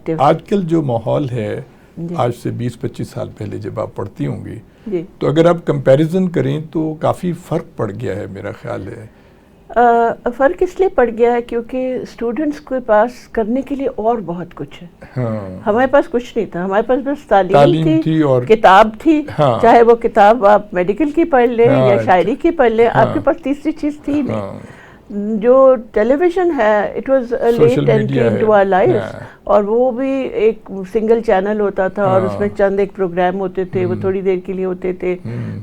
Active. آج کل جو ماحول ہے آج سے 20-25 سال پہلے جب آپ پڑھتی ہوں گی تو اگر آپ کمپیریزن کریں تو کافی فرق پڑ گیا ہے میرا خیال ہے. فرق اس لیے پڑ گیا ہے کیونکہ اسٹوڈنٹس کے پاس کرنے کے لیے اور بہت کچھ ہے. ہمارے پاس کچھ نہیں تھا, ہمارے پاس بس تعلیم تھی اور کتاب تھی. چاہے وہ کتاب آپ میڈیکل کی پڑھ لیں یا شاعری کی پڑھ لیں, آپ کے پاس تیسری چیز تھی نہیں. جو ٹیلی ویژن ہے it was late entry into our lives, اور وہ بھی ایک سنگل چینل ہوتا تھا اور اس میں چند ایک پروگرام ہوتے تھے, وہ تھوڑی دیر کے لیے ہوتے تھے.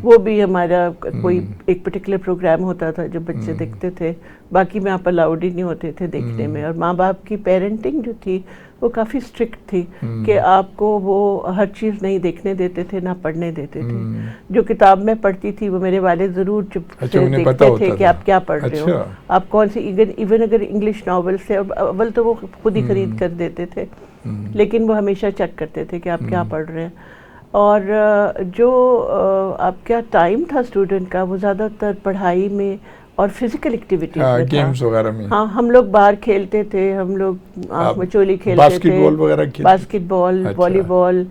وہ بھی ہمارا کوئی ایک پرٹیکولر پروگرام ہوتا تھا جو بچے دیکھتے تھے, باقی میں آپ الاؤڈ ہی نہیں ہوتے تھے دیکھنے میں. اور ماں باپ کی پیرنٹنگ جو تھی وہ کافی اسٹرکٹ تھی کہ آپ کو وہ ہر چیز نہیں دیکھنے دیتے تھے, نہ پڑھنے دیتے تھے. جو کتاب میں پڑھتی تھی وہ میرے والد ضرور چپ سے دیکھتے تھے کہ آپ کیا پڑھ رہے ہو, آپ کون سی, ایون اگر انگلش ناولس تھے اول تو وہ خود ہی خرید کر دیتے تھے, لیکن وہ ہمیشہ چیک کرتے تھے کہ آپ کیا پڑھ رہے ہیں. اور جو آپ کا ٹائم تھا اسٹوڈنٹ کا وہ زیادہ تر پڑھائی میں اور فزیکل ایکٹیویٹیز میں تھا. گیمز وغیرہ میں ہم لوگ باہر کھیلتے تھے, ہم لوگ آنکھ مچولی کھیلتے تھے, باسکٹ بال, والی بال,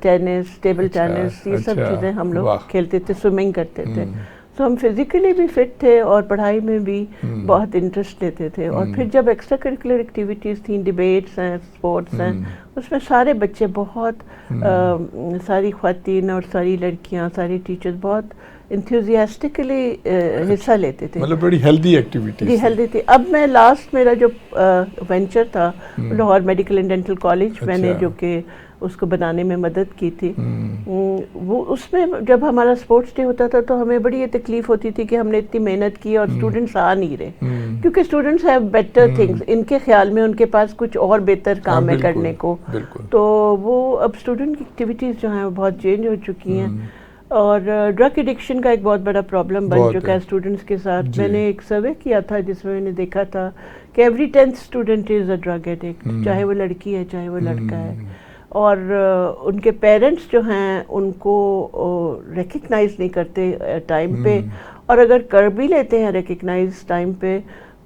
ٹینس, ٹیبل ٹینس, یہ سب چیزیں ہم لوگ کھیلتے تھے, سوئمنگ کرتے تھے. تو ہم فزیکلی بھی فٹ تھے اور پڑھائی میں بھی بہت انٹرسٹ لیتے تھے. اور پھر جب ایکسٹرا کریکولر ایکٹیویٹیز تھیں, ڈیبیٹس ہیں, اسپورٹس ہیں, اس میں سارے بچے بہت, ساری خواتین اور ساری لڑکیاں, ساری ٹیچرز بہت انتھوزیاسٹکلی حصہ لیتے تھے. مطلب بڑی ہیلدی ایکٹیویٹی. جی ہیلدی تھی. اب میں لاسٹ میرا جو وینچر تھا Lahore medical and dental college, میں نے جو کہ اس کو بنانے میں مدد کی تھی, وہ اس میں جب ہمارا اسپورٹس ڈے ہوتا تھا تو ہمیں بڑی یہ تکلیف ہوتی تھی کہ ہم نے اتنی محنت کی اور اسٹوڈنٹس آ نہیں رہے, کیونکہ اسٹوڈنٹس ہیو بیٹر تھنگس, ان کے خیال میں ان کے پاس کچھ اور بہتر کام ہے کرنے کو. تو وہ اب اسٹوڈنٹ کی ایکٹیویٹیز جو ہیں وہ بہت چینج ہو چکی ہیں. اور ڈرگ ایڈکشن کا ایک بہت بڑا پرابلم بن چکا ہے اسٹوڈنٹس کے ساتھ. میں نے ایک سروے کیا تھا جس میں میں نے دیکھا تھا کہ every 10th student is a drug addict, چاہے وہ لڑکی ہے چاہے وہ لڑکا ہے. اور ان کے پیرنٹس جو ہیں ان کو ریکگنائز نہیں کرتے ٹائم پہ, اور اگر کر بھی لیتے ہیں ریکگنائز ٹائم پہ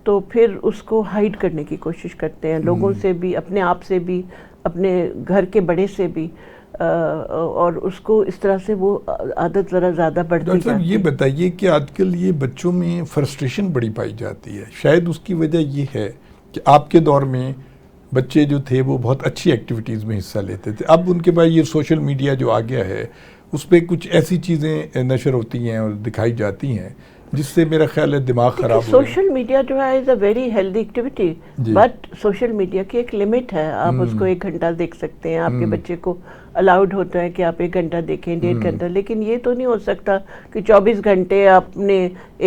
تو پھر اس کو ہائڈ کرنے کی کوشش کرتے ہیں لوگوں سے بھی, اپنے آپ سے بھی, اپنے گھر کے بڑے سے بھی, اور اس کو اس طرح سے وہ عادت ذرا زیادہ بڑھتی جاتی ہے. یہ بتائیے کہ آج کل یہ بچوں میں فرسٹریشن بڑی پائی جاتی ہے, شاید اس کی وجہ یہ ہے کہ آپ کے دور میں بچے جو تھے وہ بہت اچھی ایکٹیویٹیز میں حصہ لیتے تھے. اب ان کے پاس یہ سوشل میڈیا جو آ گیا ہے اس پہ کچھ ایسی چیزیں نشر ہوتی ہیں اور دکھائی جاتی ہیں جس سے میرا خیال ہے دماغ خراب ہو. سوشل میڈیا جو ہے is a very healthy activity, but social media کی ایک لمٹ ہے. آپ اس کو 1 گھنٹہ دیکھ سکتے ہیں, آپ کے بچے کو الاؤڈ ہوتا ہے کہ آپ 1 گھنٹہ دیکھیں, 1.5 گھنٹہ, لیکن یہ تو نہیں ہو سکتا کہ 24 گھنٹے آپ نے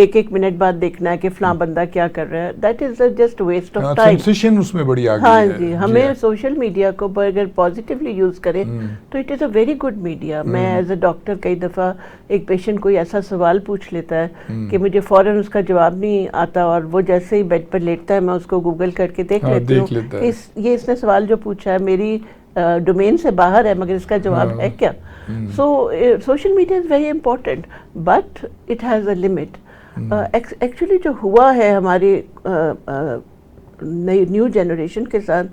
1 منٹ بعد دیکھنا ہے کہ فلاں بندہ کیا کر رہا ہے. That is just waste of time. Sensation اس میں بڑی آ گئی ہے. ہاں جی, ہمیں سوشل میڈیا کو اگر پازیٹیولی یوز کریں تو it is a very good media. میں ایز اے ڈاکٹر کئی دفعہ ایک پیشنٹ کوئی ایسا سوال پوچھ لیتا ہے کہ مجھے فوراً اس کا جواب نہیں آتا, اور وہ جیسے ہی بیڈ پر لیٹتا ہے میں اس کو گوگل کر کے دیکھ لیتی ہوں کہ یہ اس نے سوال جو پوچھا ہے میری ڈومین سے باہر ہے, مگر اس کا جواب ہے کیا. So social media is very important but it has a limit. Actually جو ہوا ہے ہماری نئی نیو جنریشن کے ساتھ,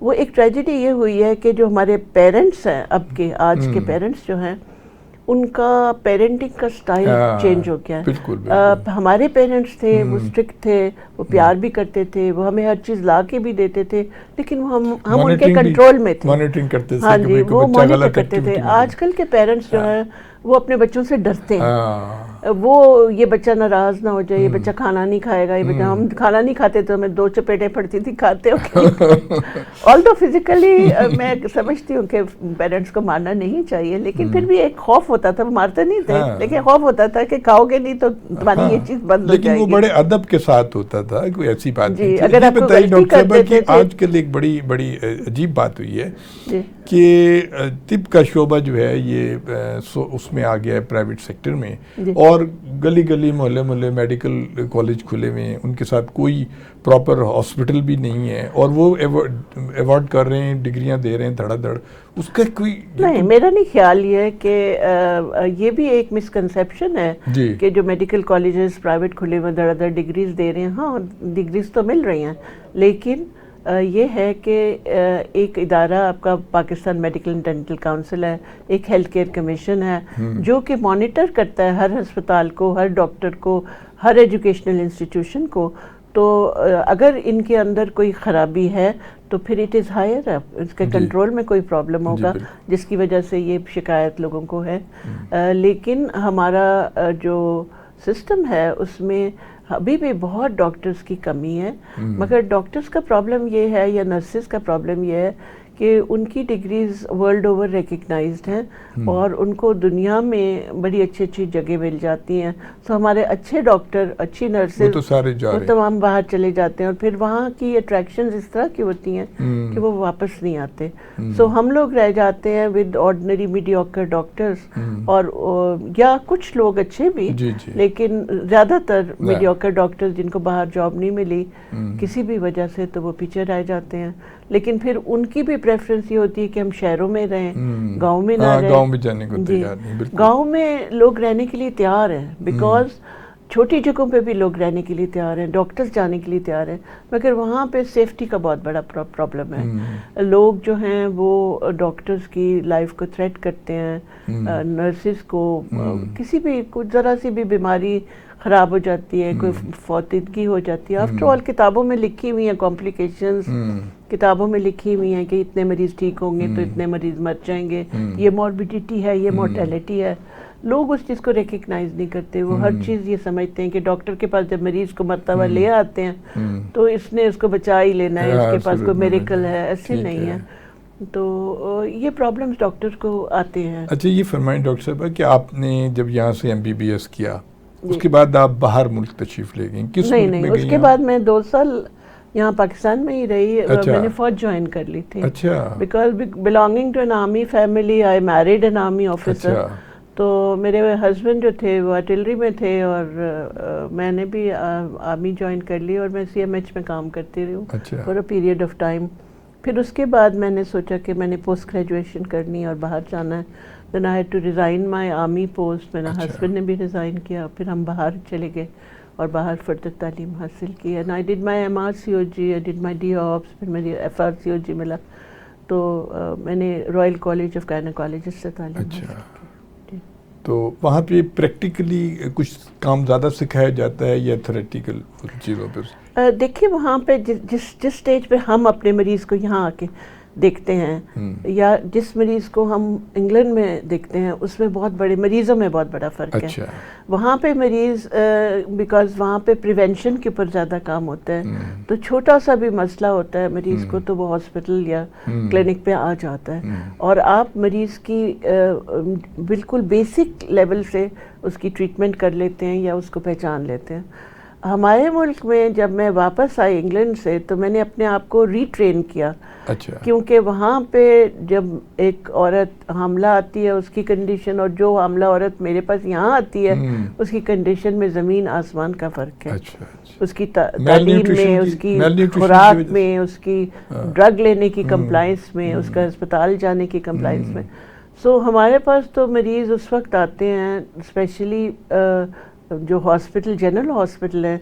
وہ ایک ٹریجڈی یہ ہوئی ہے کہ جو ہمارے پیرنٹس ہیں اب کے, آج کے پیرنٹس جو ہیں, ان کا پیرنٹنگ کا سٹائل چینج ہو گیا ہے. ہمارے پیرنٹس تھے وہ اسٹرکٹ تھے, وہ پیار بھی کرتے تھے, وہ ہمیں ہر چیز لا کے بھی دیتے تھے, لیکن ہم ان کے کنٹرول میں تھے. مانیٹرنگ کرتے تھے. ہاں جی, وہ مانیٹر کرتے تھے. آج کل کے پیرنٹس جو ہیں وہ اپنے بچوں سے ڈرتے ہیں. وہ یہ بچہ ناراض نہ ہو جائے, یہ بچہ کھانا نہیں کھائے گا, یہ بچہ, ہم کھانا نہیں کھاتے تو ہمیں 2 چپیٹیں پڑتی تھی, کھاتے ہو. آلدو فزیکلی میں سمجھتی ہوں کہ پیرنٹس کو مارنا نہیں چاہیے, لیکن پھر بھی ایک خوف ہوتا تھا. وہ مارتے نہیں تھے لیکن خوف ہوتا تھا کہ کھاؤ گے نہیں تو تمہاری یہ چیز بند ہو جائے گی. لیکن وہ بڑے ادب کے ساتھ ہوتا تھا, کوئی ایسی بات نہیں تھی. اگر آپ بتائیے ڈاکٹر صاحبہ کہ آج کل ایک بڑی عجیب بات ہوئی ہے کہ طب کا شعبہ جو ہے یہ اس میں آ گیا ہے پرائیویٹ سیکٹر میں, اور گلی گلی محلے میڈیکل کالج کھلے ہوئے ہیں, ان کے ساتھ کوئی پراپر ہاسپٹل بھی نہیں ہے, اور وہ ایوارڈ کر رہے ہیں, ڈگریاں دے رہے ہیں دھڑا دھڑ. اس کا کوئی نہیں, میرا نہیں خیال یہ ہے کہ یہ بھی ایک مسکنسیپشن ہے کہ جو میڈیکل کالجز پرائیویٹ کھلے ہوئے دھڑا دھڑ ڈگریز دے رہے ہیں. ہاں ڈگریز تو مل رہی ہیں, لیکن یہ ہے کہ ایک ادارہ آپ کا Pakistan medical and dental council ہے، ایک ہیلتھ کیئر کمیشن ہے جو کہ مانیٹر کرتا ہے ہر ہسپتال کو، ہر ڈاکٹر کو، ہر ایجوکیشنل انسٹیٹیوشن کو. تو اگر ان کے اندر کوئی خرابی ہے تو پھر اٹ از ہائر، اس کے کنٹرول میں کوئی پرابلم ہوگا جس کی وجہ سے یہ شکایت لوگوں کو ہے. لیکن ہمارا جو سسٹم ہے اس میں ابھی بھی بہت ڈاکٹرز کی کمی ہے. مگر ڈاکٹرز کا پرابلم یہ ہے یا نرسز کا پرابلم یہ ہے کہ ان کی ڈگریز ورلڈ اوور ریکگنائزڈ ہیں اور ان کو دنیا میں بڑی اچھی اچھی جگہ مل جاتی ہیں. تو ہمارے اچھے ڈاکٹر، اچھی نرسز وہ تمام باہر چلے جاتے ہیں اور پھر وہاں کی اٹریکشنز اس طرح کی ہوتی ہیں کہ وہ واپس نہیں آتے. سو ہم لوگ رہ جاتے ہیں ود آرڈنری میڈیوکر ڈاکٹرز، اور یا کچھ لوگ اچھے بھی لیکن زیادہ تر میڈیوکر ڈاکٹرز جن کو باہر جاب نہیں ملی کسی بھی وجہ سے تو وہ پیچھے رہ جاتے ہیں. لیکن پھر ان کی بھی پریفرنس یہ ہوتی ہے کہ ہم شہروں میں رہیں، گاؤں میں نہ رہیں. گاؤں میں جانے کو تیار نہیں. گاؤں میں لوگ رہنے کے لیے تیار ہیں بیکاز چھوٹی جگہوں پہ بھی لوگ رہنے کے لیے تیار ہیں، ڈاکٹرز جانے کے لیے تیار ہیں، مگر وہاں پہ سیفٹی کا بہت بڑا پرابلم ہے. لوگ جو ہیں وہ ڈاکٹرز کی لائف کو تھریٹ کرتے ہیں، نرسز کو کسی بھی کچھ ذرا سی بھی بیماری خراب ہو جاتی ہے، کوئی فوتگی ہو جاتی ہے. آفٹر آل کتابوں میں لکھی ہوئی ہیں کمپلیکیشنز، کتابوں میں لکھی ہوئی ہیں کہ اتنے مریض ٹھیک ہوں گے تو اتنے مریض مر جائیں گے، یہ موربیڈیٹی ہے، یہ مورٹیلٹی ہے. لوگ اس چیز کو ریکگنائز نہیں کرتے. وہ ہر چیز یہ سمجھتے ہیں کہ ڈاکٹر کے پاس جب مریض کو مرتا ہوا لے آتے ہیں تو اس نے اس کو بچا ہی لینا ہے، اس کے پاس کوئی میریکل ہے، ایسے نہیں ہے. تو یہ پرابلمز ڈاکٹر کو آتے ہیں. اچھا یہ فرمائیں ڈاکٹر صاحبہ کہ آپ نے جب یہاں سے MBBS کیا اس کے بعد آپ باہر ملک تشریف لے گئیں؟ کس ملک میں گئیں؟ اس کے بعد میں 2 سال یہاں پاکستان میں ہی رہی. میں نے فوج جوائن کر لی تھی. Because belonging to an army family I married an army officer. تو میرے ہسبینڈ جو تھے وہ آرٹلری میں تھے اور میں نے بھی آرمی جوائن کر لی اور میں CMH میں کام کرتی رہی ہوں for a period of time. پھر اس کے بعد میں نے سوچا کہ میں نے پوسٹ گریجویشن کرنی اور باہر جانا ہے. Then I had to resign my army post. میرا ہسبینڈ نے بھی ریزائن کیا، پھر ہم باہر چلے گئے اور باہر فردر تعلیم حاصل کی. And I did my MRCOG, I did my DOPS, پھر میری FRCOG ملا. تو میں نے رائل کالج آف گائنیکالوجسٹ سے تعلیم حاصل کی. تو وہاں پہ پریکٹیکلی کچھ کام زیادہ سکھایا جاتا ہے یا تھیوریٹیکل چیزوں پہ؟ دیکھیے وہاں پہ جس سٹیج پہ ہم اپنے مریض کو یہاں آ کے دیکھتے ہیں یا جس مریض کو ہم انگلینڈ میں دیکھتے ہیں اس میں بہت بڑے مریضوں میں بہت بڑا فرق ہے. وہاں پہ مریض بیکاز وہاں پہ پریونشن کے اوپر زیادہ کام ہوتا ہے تو چھوٹا سا بھی مسئلہ ہوتا ہے مریض کو تو وہ ہاسپٹل یا کلینک پہ آ جاتا ہے اور آپ مریض کی بالکل بیسک لیول سے اس کی ٹریٹمنٹ کر لیتے ہیں یا اس کو پہچان لیتے ہیں. ہمارے ملک میں جب میں واپس آئی انگلینڈ سے تو میں نے اپنے آپ کو ری ٹرین کیا. کیونکہ وہاں پہ جب ایک عورت حاملہ آتی ہے اس کی کنڈیشن اور جو حاملہ عورت میرے پاس یہاں آتی ہے اس کی کنڈیشن میں زمین آسمان کا فرق ہے. اس کی تعلیم میں، اس کی خوراک میں، اس کی ڈرگ لینے کی کمپلائنس میں، اس کا اسپتال جانے کی کمپلائنس میں. سو ہمارے پاس تو مریض اس وقت آتے ہیں اسپیشلی جو ہاسپٹل جنرل ہاسپٹل ہیں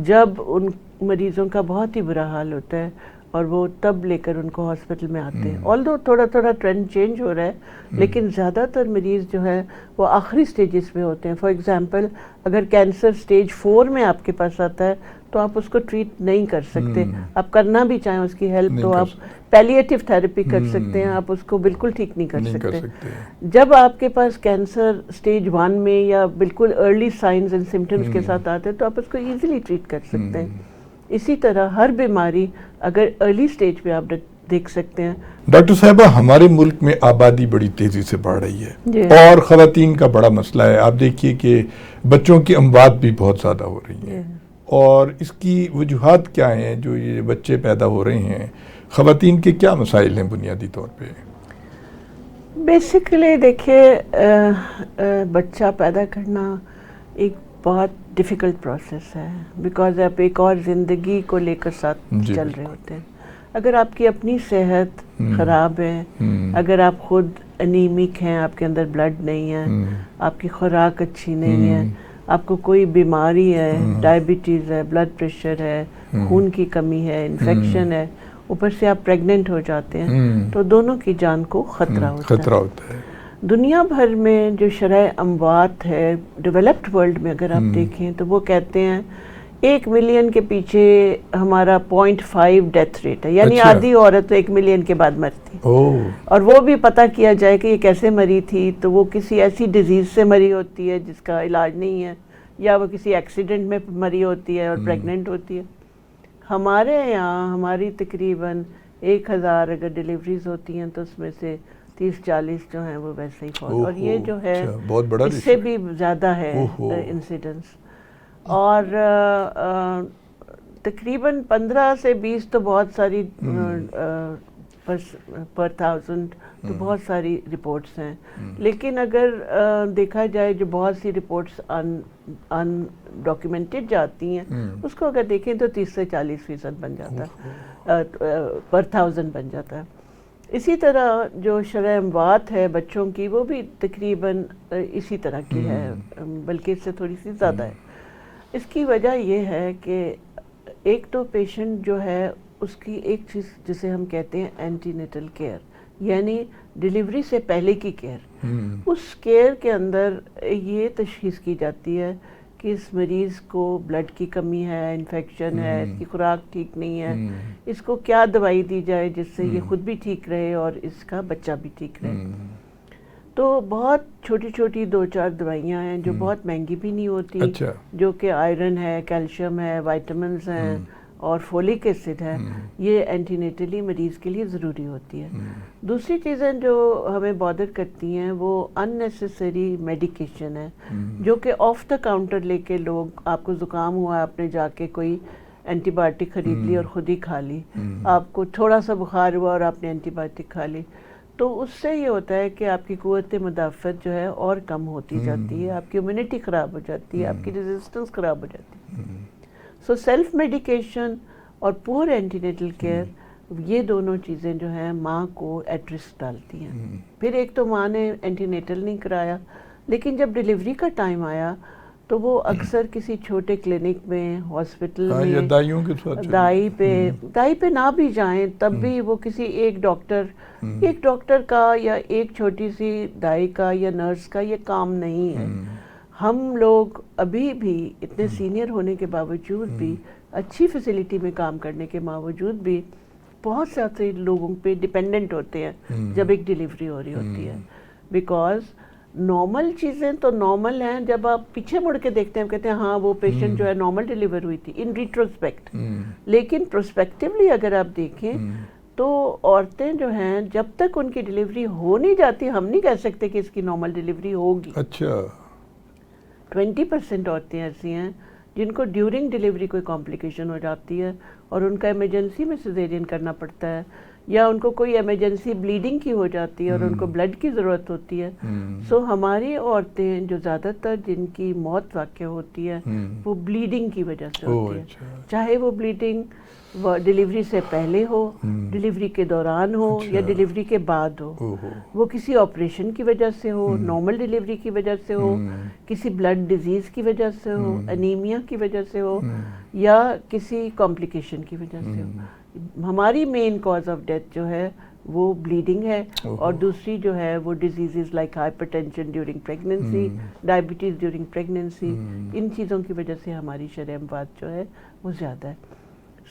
جب ان مریضوں کا بہت ہی برا حال ہوتا ہے اور وہ تب لے کر ان کو ہاسپٹل میں آتے ہیں. آلدو تھوڑا ٹرینڈ چینج ہو رہا ہے لیکن زیادہ تر مریض جو ہے وہ آخری سٹیجز میں ہوتے ہیں. فار ایگزامپل اگر کینسر سٹیج 4 میں آپ کے پاس آتا ہے تو آپ اس کو ٹریٹ نہیں کر سکتے. آپ کرنا بھی چاہیں اس کی ہیلپ تو آپ پیلیٹیو تھیراپی کر سکتے ہیں، آپ اس کو بالکل ٹھیک نہیں کر سکتے. جب آپ کے پاس کینسر سٹیج 1 میں یا بالکل ارلی سائنز اینڈ سمٹمز کے ساتھ آتے ہیں تو آپ اس کو ایزیلی ٹریٹ کر سکتے ہیں. اسی طرح ہر بیماری اگر ارلی سٹیج پہ آپ دیکھ سکتے ہیں. ڈاکٹر صاحبہ ہمارے ملک میں آبادی بڑی تیزی سے بڑھ رہی ہے اور خواتین کا بڑا مسئلہ ہے. آپ دیکھیے کہ بچوں کی اموات بھی بہت زیادہ ہو رہی ہیں اور اس کی وجوہات کیا ہیں جو یہ بچے پیدا ہو رہے ہیں؟ خواتین کے کیا مسائل ہیں بنیادی طور پہ؟ بیسیکلی دیکھیے بچہ پیدا کرنا ایک بہت ڈیفیکلٹ پروسیس ہے بیکاز آپ ایک اور زندگی کو لے کر ساتھ چل رہے ہوتے ہیں. اگر آپ کی اپنی صحت خراب ہے، اگر آپ خود انیمک ہیں، آپ کے اندر بلڈ نہیں ہے، آپ کی خوراک اچھی نہیں ہے، آپ کو کوئی بیماری ہے، ڈائبٹیز ہے، بلڈ پریشر ہے، خون کی کمی ہے، انفیکشن ہے اوپر سے آپ پریگننٹ ہو جاتے ہیں تو دونوں کی جان کو خطرہ ہوتا ہے. دنیا بھر میں جو شرح اموات ہے ڈیولپڈ ورلڈ میں اگر آپ دیکھیں تو وہ کہتے ہیں 1 ملین کے پیچھے ہمارا 0.5 ڈیتھ ریٹ ہے, یعنی آدھی عورت 1 ملین کے بعد مرتی, اور وہ بھی پتہ کیا جائے کہ یہ کیسے مری تھی تو وہ کسی ایسی ڈیزیز سے مری ہوتی ہے جس کا علاج نہیں ہے, یا وہ کسی ایکسیڈنٹ میں مری ہوتی ہے اور پریگننٹ ہوتی ہے. ہمارے یہاں ہماری تقریباً 1000 اگر ڈیلیوریز ہوتی ہیں تو اس میں سے 30-40 جو ہیں وہ ویسے ہی فوت, اور یہ جو ہے اس سے بھی زیادہ ہے انسیڈنس. اور تقریباً 15 سے 20 تو بہت ساری پر 1000 تو بہت ساری رپورٹس ہیں, لیکن اگر دیکھا جائے جو بہت سی رپورٹس ان ڈاکیومنٹڈ جاتی ہیں اس کو اگر دیکھیں تو 30 سے 40% بن جاتا ہے, پر 1000 بن جاتا ہے. اسی طرح جو شرح اموات ہے بچوں کی وہ بھی تقریباً اسی طرح کی ہے, بلکہ اس سے تھوڑی سی زیادہ ہے. اس کی وجہ یہ ہے کہ ایک تو پیشنٹ جو ہے اس کی ایک چیز جسے ہم کہتے ہیں اینٹی نیٹل کیئر, یعنی ڈیلیوری سے پہلے کی کیئر, اس کیئر کے اندر یہ تشخیص کی جاتی ہے کہ اس مریض کو بلڈ کی کمی ہے, انفیکشن ہے, اس کی خوراک ٹھیک نہیں ہے, اس کو کیا دوائی دی جائے جس سے یہ خود بھی ٹھیک رہے اور اس کا بچہ بھی ٹھیک رہے. تو بہت چھوٹی چھوٹی 2-4 دوائیاں ہیں جو بہت مہنگی بھی نہیں ہوتی, جو کہ آئرن ہے, کیلشیم ہے, وائٹامنز ہیں اور فولک ایسڈ ہے, یہ اینٹی نیٹلی مریض کے لیے ضروری ہوتی ہے. دوسری چیزیں جو ہمیں بادر کرتی ہیں وہ ان نیسیسری میڈیکیشن ہے, جو کہ آف دا کاؤنٹر لے کے لوگ, آپ کو زکام ہوا آپ نے جا کے کوئی اینٹی بایوٹک خرید لی اور خود ہی کھا لی, آپ کو تھوڑا سا بخار ہوا اور آپ نے اینٹی بایوٹک کھا لی, تو اس سے یہ ہوتا ہے کہ آپ کی قوت مدافعت جو ہے اور کم ہوتی جاتی ہے, آپ کی امیونٹی خراب ہو جاتی ہے, آپ کی ریزسٹنس خراب ہو جاتی ہے. سو سیلف میڈیکیشن اور پور اینٹی نیٹل کیئر, یہ دونوں چیزیں جو ہیں ماں کو ایٹ رسک ڈالتی ہیں. پھر ایک تو ماں نے اینٹی نیٹل نہیں کرایا, لیکن جب ڈیلیوری کا ٹائم آیا تو وہ اکثر کسی چھوٹے کلینک میں, ہاسپٹل میں, دائی پہ نہ بھی جائیں تب بھی وہ کسی ایک ڈاکٹر کا یا ایک چھوٹی سی دائی کا یا نرس کا یہ کام نہیں ہے. ہم لوگ ابھی بھی اتنے سینئر ہونے کے باوجود بھی, اچھی فیسلٹی میں کام کرنے کے باوجود بھی بہت سارے لوگوں پہ ڈیپینڈنٹ ہوتے ہیں جب ایک ڈیلیوری ہو رہی ہوتی ہے. بیکاز نارمل چیزیں تو نارمل ہیں, جب آپ پیچھے مڑ کے دیکھتے ہیں کہتے ہیں ہاں وہ پیشنٹ جو ہے نارمل ڈیلیور ہوئی تھی ان ریٹروسپیکٹ, لیکن پروسپیکٹیولی اگر آپ دیکھیں تو عورتیں جو ہیں جب تک ان کی ڈیلیوری ہو نہیں جاتی ہم نہیں کہہ سکتے کہ اس کی نارمل ڈیلیوری ہوگی. 20% عورتیں ایسی ہیں جن کو ڈیورنگ ڈیلیوری کوئی کمپلیکیشن ہو جاتی ہے اور ان کا ایمرجنسی میں سیزیرین کرنا پڑتا ہے, یا ان کو کوئی ایمرجنسی بلیڈنگ کی ہو جاتی ہے اور ان کو بلڈ کی ضرورت ہوتی ہے. سو ہماری عورتیں جو زیادہ تر جن کی موت واقع ہوتی ہے وہ بلیڈنگ کی وجہ سے ہوتی ہے, چاہے وہ بلیڈنگ ڈیلیوری سے پہلے ہو, ڈیلیوری کے دوران ہو یا ڈیلیوری کے بعد ہو, وہ کسی آپریشن کی وجہ سے ہو, نارمل ڈیلیوری کی وجہ سے ہو, کسی بلڈ ڈیزیز کی وجہ سے ہو, انیمیا کی وجہ سے ہو, یا کسی کمپلیکیشن کی وجہ سے ہو. ہماری مین کاز آف ڈیتھ جو ہے وہ بلیڈنگ ہے, اور دوسری جو ہے وہ diseases like hypertension during pregnancy, diabetes during pregnancy, ان چیزوں کی وجہ سے ہماری شرح اموات جو ہے وہ زیادہ ہے.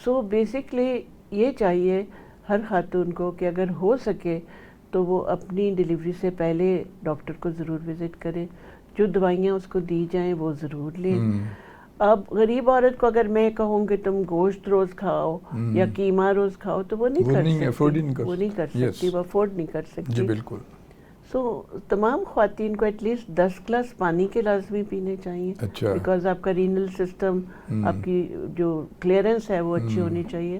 سو بیسکلی یہ چاہیے ہر خاتون کو کہ اگر ہو سکے تو وہ اپنی ڈیلیوری سے پہلے ڈاکٹر کو ضرور وزٹ کرے, جو دوائیاں اس کو دی جائیں وہ ضرور لیں. اب غریب عورت کو اگر میں کہوں کہ تم گوشت روز کھاؤ یا قیمہ روز کھاؤ تو وہ نہیں کر سکتی, وہ افورڈ نہیں کر سکتی. بالکل. سو تمام خواتین کو ایٹ لیسٹ 10 گلاس پانی کے لازمی پینے چاہیے, بیکاز آپ کا رینل سسٹم, آپ کی جو کلیئرنس ہے وہ اچھی ہونی چاہیے.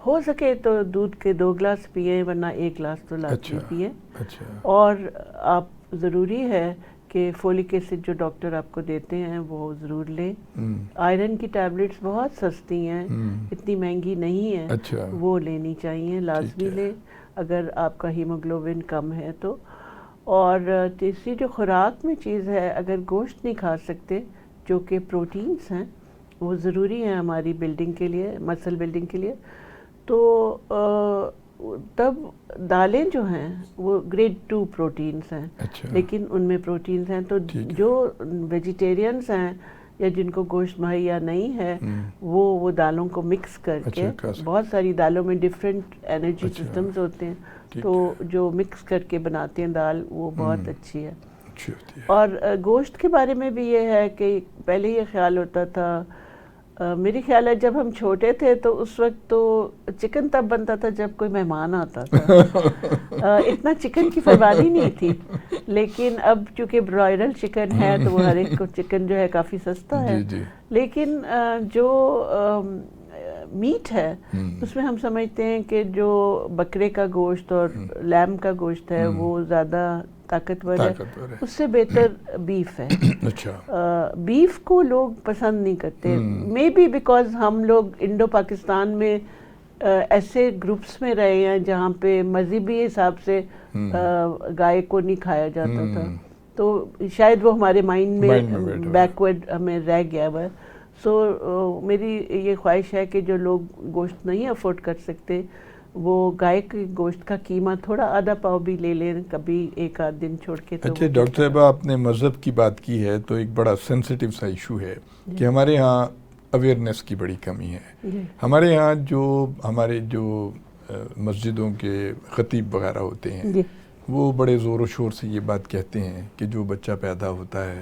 ہو سکے تو دودھ کے 2 گلاس پئیں, ورنہ 1 گلاس تو لازمی پئیں. اور آپ ضروری ہے کہ فولک ایسڈ جو ڈاکٹر آپ کو دیتے ہیں وہ ضرور لیں. آئرن کی ٹیبلٹس بہت سستی ہیں, اتنی مہنگی نہیں ہیں, وہ لینی چاہیے, لازمی لیں اگر آپ کا ہیموگلوبن کم ہے تو. اور تیسری جو خوراک میں چیز ہے, اگر گوشت نہیں کھا سکتے جو کہ پروٹینز ہیں وہ ضروری ہیں ہماری بلڈنگ کے لیے, مسل بلڈنگ کے لیے, تو تب دالیں جو ہیں وہ گریڈ 2 پروٹینز ہیں. لیکن ان میں پروٹینز ہیں. تو جو ویجیٹیرینز ہیں یا جن کو گوشت مہیا نہیں ہے وہ دالوں کو مکس کر کے, بہت ساری دالوں میں ڈفرینٹ انرجی سسٹمز ہوتے ہیں, تو جو مکس کر کے بناتے ہیں دال وہ بہت اچھی ہے. اور گوشت کے بارے میں بھی یہ ہے کہ پہلے یہ خیال ہوتا تھا, میری خیال ہے جب ہم چھوٹے تھے تو اس وقت تو چکن تب بنتا تھا جب کوئی مہمان آتا تھا, اتنا چکن کی پروانی نہیں تھی. لیکن اب چونکہ برائڈل چکن ہے تو وہ ہر ایک کو چکن جو ہے کافی سستا ہے. لیکن جو میٹ ہے اس میں ہم سمجھتے ہیں کہ جو بکرے کا گوشت اور لیمب کا گوشت ہے وہ زیادہ طاقتور ہے, اس سے بہتر بیف ہے. بیف کو لوگ پسند نہیں کرتے, مے بی بیکاز ہم لوگ انڈو پاکستان میں ایسے گروپس میں رہے ہیں جہاں پہ مذہبی حساب سے گائے کو نہیں کھایا جاتا تھا, تو شاید وہ ہمارے مائنڈ میں بیکورڈ ہمیں رہ گیا ہوا ہے. سو میری یہ خواہش ہے کہ جو لوگ گوشت نہیں افورڈ کر سکتے وہ گائے کے گوشت کا قیمہ تھوڑا آدھا پاؤ بھی لے لیں کبھی ایک آدھ دن چھوڑ کے. اچھا ڈاکٹر صاحبہ, آپ نے مذہب کی بات کی ہے تو ایک بڑا سینسٹیو سا ایشو ہے کہ ہمارے ہاں اویئرنیس کی بڑی کمی ہے. ہمارے ہاں ہمارے جو مسجدوں کے خطیب وغیرہ ہوتے ہیں وہ بڑے زور و شور سے یہ بات کہتے ہیں کہ جو بچہ پیدا ہوتا ہے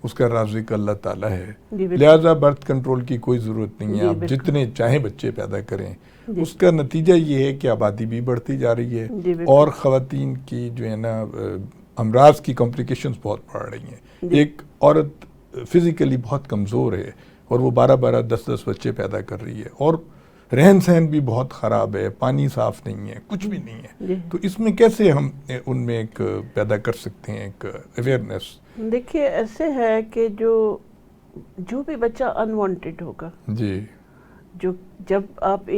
اس کا رازق اللہ تعالیٰ ہے, لہٰذا برتھ کنٹرول کی کوئی ضرورت نہیں ہے, آپ جتنے چاہیں بچے پیدا کریں. اس کا نتیجہ یہ ہے کہ آبادی بھی بڑھتی جا رہی ہے اور خواتین کی جو ہے نا امراض کی کمپلیکیشنز بہت بڑھ رہی ہیں. ایک عورت فزیکلی بہت کمزور ہے اور وہ 12 10 بچے پیدا کر رہی ہے, اور رہن سہن بھی بہت خراب ہے, پانی صاف نہیں ہے, کچھ بھی نہیں ہے. تو اس میں کیسے ہم ان میں ایک پیدا کر سکتے ہیں ایک اویئرنیس؟ دیکھیے ایسے ہے کہ جو بھی بچہ انوانٹیڈ ہوگا, جب آپ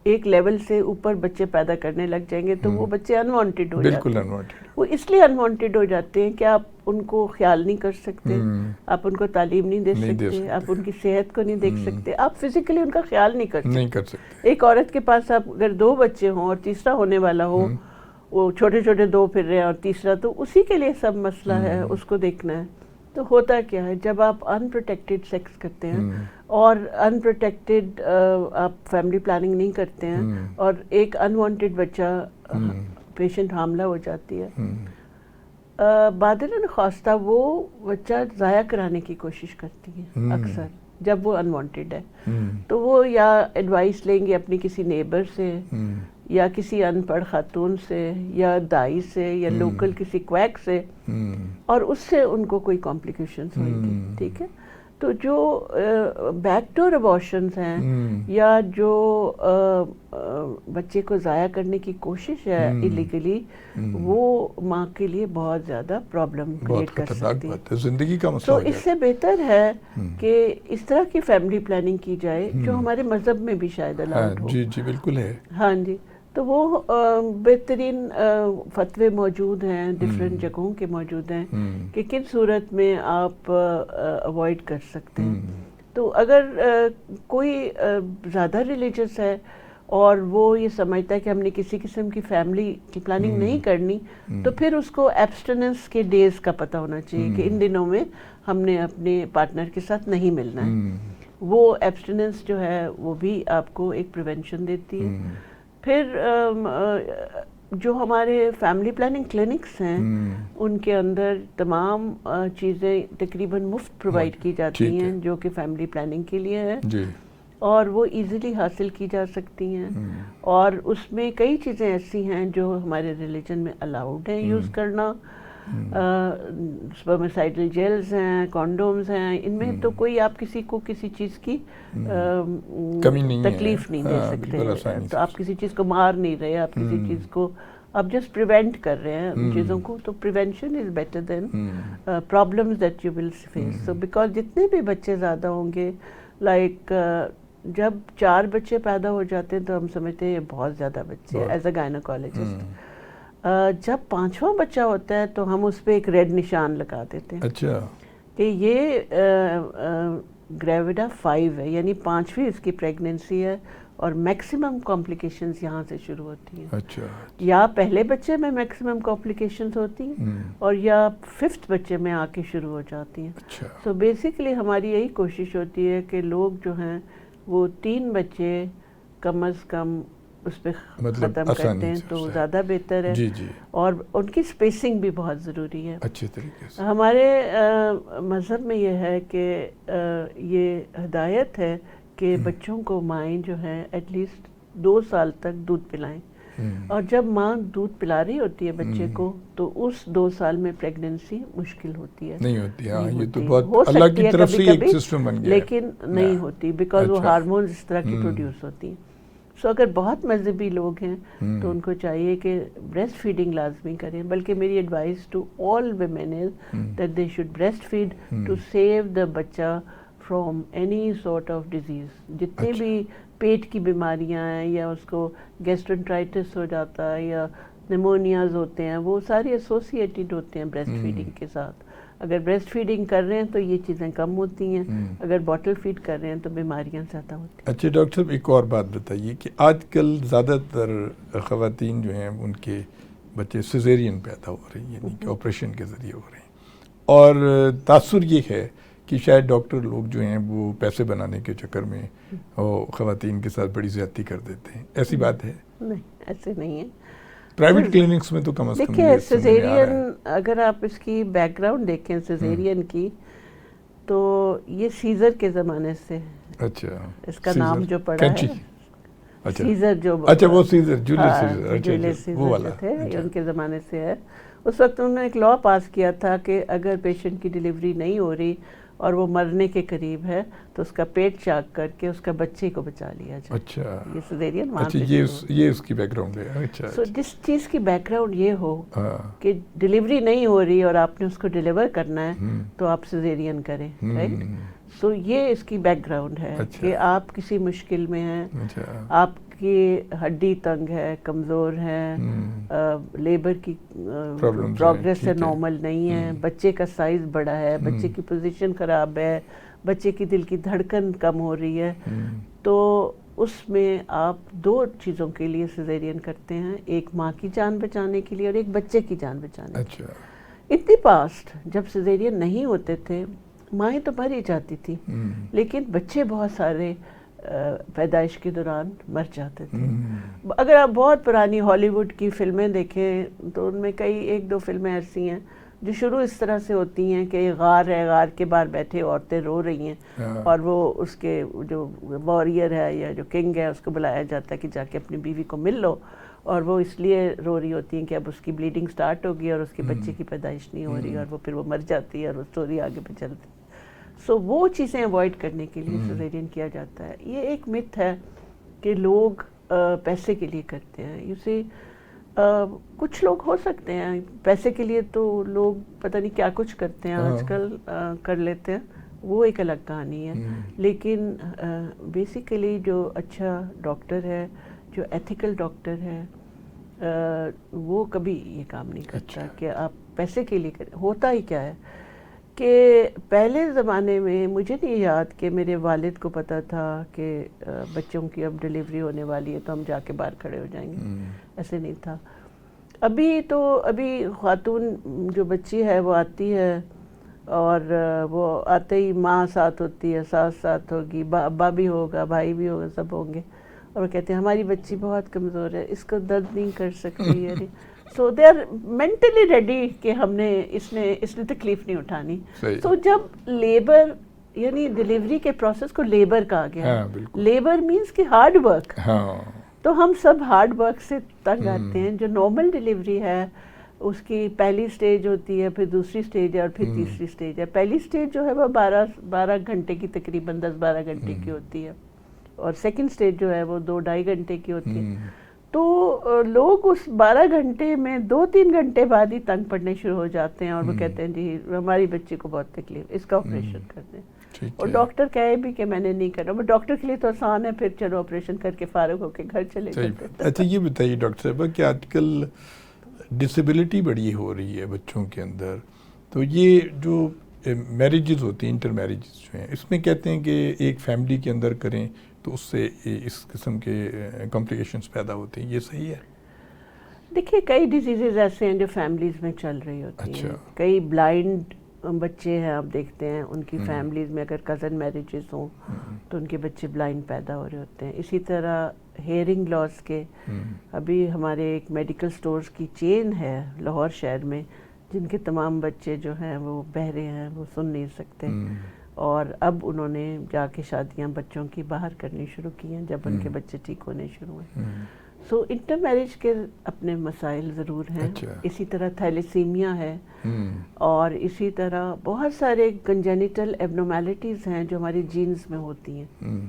ایک لیول سے اوپر بچے پیدا کرنے لگ جائیں گے تو وہ بچے انوانٹیڈ ہو جاتے ہیں. وہ اس لیے انوانٹیڈ ہو جاتے ہیں کہ آپ ان کو خیال نہیں کر سکتے, آپ ان کو تعلیم نہیں دے سکتے, آپ ان کی صحت کو نہیں دیکھ سکتے, آپ فزیکلی ان کا خیال نہیں کر سکتے. ایک عورت کے پاس آپ اگر 2 بچے ہوں اور تیسرا ہونے والا ہو, وہ چھوٹے چھوٹے 2 پھر رہے ہیں اور تیسرا, تو اسی کے لیے سب مسئلہ ہے, اس کو دیکھنا ہے. تو ہوتا کیا ہے جب آپ ان پروٹیکٹڈ سیکس کرتے ہیں اور ان پروٹیکٹڈ آپ فیملی پلاننگ نہیں کرتے ہیں اور ایک انوانٹیڈ بچہ پیشنٹ حاملہ ہو جاتی ہے, بادل خواستہ وہ بچہ ضائع کرانے کی کوشش کرتی ہے اکثر جب وہ انوانٹیڈ ہے. تو وہ یا ایڈوائس لیں گے اپنی کسی نیبر سے یا کسی ان پڑھ خاتون سے یا دائی سے یا لوکل کسی کویک سے, اور اس سے ان کو کوئی کمپلیکیشنز ہوئیں گی. ٹھیک ہے, تو جو بیک ڈور ابارشنز ہیں یا جو بچے کو ضائع کرنے کی کوشش ہے ایلیگلی, وہ ماں کے لیے بہت زیادہ پرابلم کریٹ کر سکتی ہے, زندگی کا مسئلہ. تو اس سے بہتر ہے کہ اس طرح کی فیملی پلاننگ کی جائے جو ہمارے مذہب میں بھی شاید الاؤڈ ہو. جی بالکل ہے. ہاں جی, تو وہ بہترین فتوے موجود ہیں, ڈفرینٹ جگہوں کے موجود ہیں کہ کن صورت میں آپ اوائڈ کر سکتے ہیں. تو اگر کوئی زیادہ ریلیجس ہے اور وہ یہ سمجھتا ہے کہ ہم نے کسی قسم کی فیملی کی پلاننگ نہیں کرنی, تو پھر اس کو ایبسٹیننس کے ڈیز کا پتہ ہونا چاہیے کہ ان دنوں میں ہم نے اپنے پارٹنر کے ساتھ نہیں ملنا ہے. وہ ایبسٹیننس جو ہے وہ بھی آپ کو ایک پریونشن دیتی ہے. پھر جو ہمارے فیملی پلاننگ کلینکس ہیں ان کے اندر تمام چیزیں تقریباً مفت پرووائڈ کی جاتی ہیں جو کہ فیملی پلاننگ کے لیے ہے, اور وہ ایزیلی حاصل کی جا سکتی ہیں. اور اس میں کئی چیزیں ایسی ہیں جو ہمارے ریلیجن میں الاؤڈ ہیں یوز کرنا. سپرمیسائڈل جیلز ہیں, کانڈومز ہیں, ان میں تو کوئی آپ کسی کو کسی چیز کی تکلیف نہیں دے سکتے. تو آپ کسی چیز کو مار نہیں رہے, آپ کسی چیز کو آپ جسٹ پریونٹ کر رہے ہیں ان چیزوں کو. تو prevention is better than problems that you will face. So because جتنے بھی بچے زیادہ ہوں گے, لائک جب 4 بچے پیدا ہو جاتے ہیں تو ہم سمجھتے ہیں یہ بہت زیادہ بچے ایز اے گائنیکالوجسٹ. جب 5واں بچہ ہوتا ہے تو ہم اس پہ ایک ریڈ نشان لگا دیتے ہیں. اچھا, کہ یہ گریویڈا 5 ہے, یعنی 5ویں اس کی پریگننسی ہے اور میکسیمم کمپلیکیشنز یہاں سے شروع ہوتی ہیں. اچھا. یا پہلے بچے میں میکسیمم کمپلیکیشنز ہوتی ہیں اور یا 5th بچے میں آ کے شروع ہو جاتی ہیں. اچھا. سو بیسیکلی ہماری یہی کوشش ہوتی ہے کہ لوگ جو ہیں وہ 3 بچے کم از کم اس پہ ختم کرتے ہیں تو زیادہ بہتر ہے. جی جی. اور ان کی اسپیسنگ بھی بہت ضروری ہے. اچھے طریقے سے ہمارے مذہب میں یہ ہے کہ یہ ہدایت ہے کہ بچوں کو مائیں جو ہیں ایٹ لیسٹ 2 سال تک دودھ پلائیں. اور جب ماں دودھ پلا رہی ہوتی ہے بچے کو تو اس 2 سال میں پریگننسی مشکل ہوتی ہے. نہیں ہوتی. ہاں یہ تو بہت اللہ کی طرف سے ایک سسٹم بن گیا ہے. لیکن نہیں ہوتی بیکاز وہ ہارمونز اس طرح کی پروڈیوس ہوتی ہیں. سو اگر بہت مذہبی لوگ ہیں تو ان کو چاہیے کہ بریسٹ فیڈنگ لازمی کریں. بلکہ میری advice to all women is that they should breastfeed to save the بچہ from any sort of disease. جتنے بھی پیٹ کی بیماریاں ہیں یا اس کو گیسٹرنٹرائٹس ہو جاتا ہے یا نیمونیاز ہوتے ہیں وہ ساری ایسوسیٹیڈ ہوتے ہیں بریسٹ فیڈنگ کے ساتھ. اگر بریسٹ فیڈنگ کر رہے ہیں تو یہ چیزیں کم ہوتی ہیں. اگر باٹل فیڈ کر رہے ہیں تو بیماریاں زیادہ ہوتی ہیں. اچھا ڈاکٹر صاحب ایک اور بات بتائیے کہ آج کل زیادہ تر خواتین جو ہیں ان کے بچے سیزیرین پیدا ہو رہے ہیں یعنی کہ آپریشن کے ذریعے ہو رہے ہیں اور تاثر یہ ہے کہ شاید ڈاکٹر لوگ جو ہیں وہ پیسے بنانے کے چکر میں خواتین کے ساتھ بڑی زیادتی کر دیتے ہیں. ایسی بات ہے؟ نہیں ایسے نہیں ہے. پرائیویٹ کلینکس میں تو کم از کم دیکھیں سیزیرین اگر آپ اس کی بیک گراؤنڈ دیکھیں سیزیرین کی تو یہ سیزر کے زمانے سے. اچھا. اس کا نام جو پڑا ہے سیزر جو اچھا وہ سیزر جولیس سیزر وہ والا تھے ان کے زمانے سے ہے. اس وقت انہوں نے ایک لا پاس کیا تھا کہ اگر پیشنٹ کی ڈیلیوری نہیں ہو رہی اور وہ مرنے کے قریب ہے تو اس کا پیٹ چاک کر کے اس کا بچے کو بچا لیا جائے. اچھا. یہ سیزیرین وہاں پہ یہ اس کی بیک گراؤنڈ ہے. اچھا. سو جس چیز کی بیک گراؤنڈ یہ ہو کہ ڈیلیوری نہیں ہو رہی اور آپ نے اس کو ڈیلیور کرنا ہے تو آپ سیزیرین کریں. رائٹ. سو یہ اس کی بیک گراؤنڈ ہے کہ آپ کسی مشکل میں ہیں, آپ کی ہڈی تنگ ہے, کمزور ہے, لیبر کی پروگریس ہے نارمل نہیں ہے, بچے کا سائز بڑا ہے, بچے کی پوزیشن خراب ہے, بچے کی دل کی دھڑکن کم ہو رہی ہے, تو اس میں آپ 2 چیزوں کے لیے سیزیرین کرتے ہیں. ایک ماں کی جان بچانے کے لیے اور ایک بچے کی جان بچانے کے لیے. ان دی پاسٹ جب سیزیرین نہیں ہوتے تھے مائیں تو مر ہی جاتی تھی لیکن بچے بہت سارے پیدائش کے دوران مر جاتے تھے. اگر آپ بہت پرانی ہالی ووڈ کی فلمیں دیکھیں تو ان میں کئی 1-2 فلمیں ایسی ہیں جو شروع اس طرح سے ہوتی ہیں کہ غار ہے, غار کے باہر بیٹھے عورتیں رو رہی ہیں اور وہ اس کے جو واریر ہے یا جو کنگ ہے اس کو بلایا جاتا ہے کہ جا کے اپنی بیوی کو مل لو, اور وہ اس لیے رو رہی ہوتی ہیں کہ اب اس کی بلیڈنگ سٹارٹ ہوگی اور اس کے بچے کی پیدائش نہیں ہو رہی اور وہ پھر وہ مر جاتی ہے اور وہ سٹوری آگے پہ چلتی ہے. سو وہ چیزیں اوائڈ کرنے کے لیے سیزیرین کیا جاتا ہے. یہ ایک متھ ہے کہ لوگ پیسے کے لیے کرتے ہیں. یو سی کچھ لوگ ہو سکتے ہیں پیسے کے لیے تو لوگ پتہ نہیں کیا کچھ کرتے ہیں آج کل کر لیتے ہیں, وہ ایک الگ کہانی ہے. لیکن بیسیکلی جو اچھا ڈاکٹر ہے, جو ایتھیکل ڈاکٹر ہے, وہ کبھی یہ کام نہیں کرتا کہ آپ پیسے کے لیے کریں. ہوتا ہی کیا ہے کہ پہلے زمانے میں مجھے نہیں یاد کہ میرے والد کو پتہ تھا کہ بچوں کی اب ڈیلیوری ہونے والی ہے تو ہم جا کے باہر کھڑے ہو جائیں گے. ایسے نہیں تھا. ابھی خاتون جو بچی ہے وہ آتی ہے اور وہ آتے ہی ماں ساتھ ہوتی ہے, ساس ساتھ ہوگی, ابا بھی ہوگا, بھائی بھی ہوگا, سب ہوں گے, اور وہ کہتے ہیں ہماری بچی بہت کمزور ہے, اس کو درد نہیں کر سکتی ہے. سو دے آر مینٹلی ریڈی کہ ہم نے اس نے تکلیف نہیں اٹھانی. سو جب لیبر یعنی ڈیلیوری کے پروسیس کو لیبر کہا گیا, لیبر مینس کہ ہارڈ ورک, تو ہم سب ہارڈ ورک سے تنگ آتے ہیں. جو نارمل ڈیلیوری ہے اس کی پہلی سٹیج ہوتی ہے, پھر دوسری سٹیج ہے اور پھر تیسری سٹیج ہے. پہلی سٹیج جو ہے وہ 12 گھنٹے کی تقریباً 10-12 گھنٹے کی ہوتی ہے, اور سیکنڈ سٹیج جو ہے وہ 2-2.5 گھنٹے کی ہوتی ہے. تو لوگ اس 12 گھنٹے میں 2-3 گھنٹے بعد ہی تنگ پڑنے شروع ہو جاتے ہیں اور وہ کہتے ہیں جی ہماری بچی کو بہت تکلیف, اس کا آپریشن کر دیں. اور ڈاکٹر کہے بھی کہ میں نے نہیں کرنا, بٹ ڈاکٹر کے لیے تو آسان ہے, پھر چلو آپریشن کر کے فارغ ہو کے گھر چلے جاتے. اچھا یہ بتائیے ڈاکٹر صاحبہ کہ آج کل ڈسیبلٹی بڑی ہو رہی ہے بچوں کے اندر, تو یہ جو میریجز ہوتی ہیں, انٹر میریجز جو ہیں, اس میں کہتے ہیں کہ ایک فیملی کے اندر کریں تو اس سے اس قسم کے کمپلیکیشنز پیدا ہوتے ہیں. یہ صحیح ہے؟ دیکھیے کئی ڈیزیزز ایسے ہیں جو فیملیز میں چل رہی ہوتی ہیں. کئی بلائنڈ بچے ہیں آپ دیکھتے ہیں ان کی فیملیز میں اگر کزن میرجز ہوں تو ان کے بچے بلائنڈ پیدا ہو رہے ہوتے ہیں. اسی طرح ہیئرنگ لاس کے ابھی ہمارے ایک میڈیکل سٹورز کی چین ہے لاہور شہر میں جن کے تمام بچے جو ہیں وہ بہرے ہیں, وہ سن نہیں سکتے, اور اب انہوں نے جا کے شادیاں بچوں کی باہر کرنی شروع کی ہیں جب ان کے بچے ٹھیک ہونے شروع ہوئے. سو انٹر میرج کے اپنے مسائل ضرور ہیں. اسی طرح تھیلیسیمیا ہے, اور اسی طرح بہت سارے کنجینیٹل ایبنارمیلٹیز ہیں جو ہماری جینز میں ہوتی ہیں,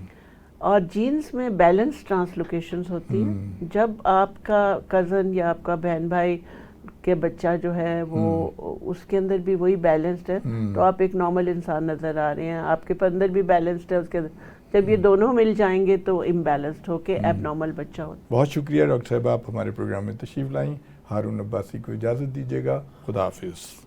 اور جینز میں بیلنس ٹرانسلوکیشنز ہوتی ہیں. جب آپ کا کزن یا آپ کا بہن بھائی کے بچہ جو ہے وہ اس کے اندر بھی وہی بیلنسڈ ہے تو آپ ایک نارمل انسان نظر آ رہے ہیں, آپ کے اندر بھی بیلنسڈ ہے اس کے اندر. جب یہ دونوں مل جائیں گے تو امبیلنسڈ ہو کے ایب نارمل بچہ ہوتا ہے. بہت شکریہ ڈاکٹر صاحب, آپ ہمارے پروگرام میں تشریف لائیں. ہارون عباسی کو اجازت دیجیے گا. خدا حافظ.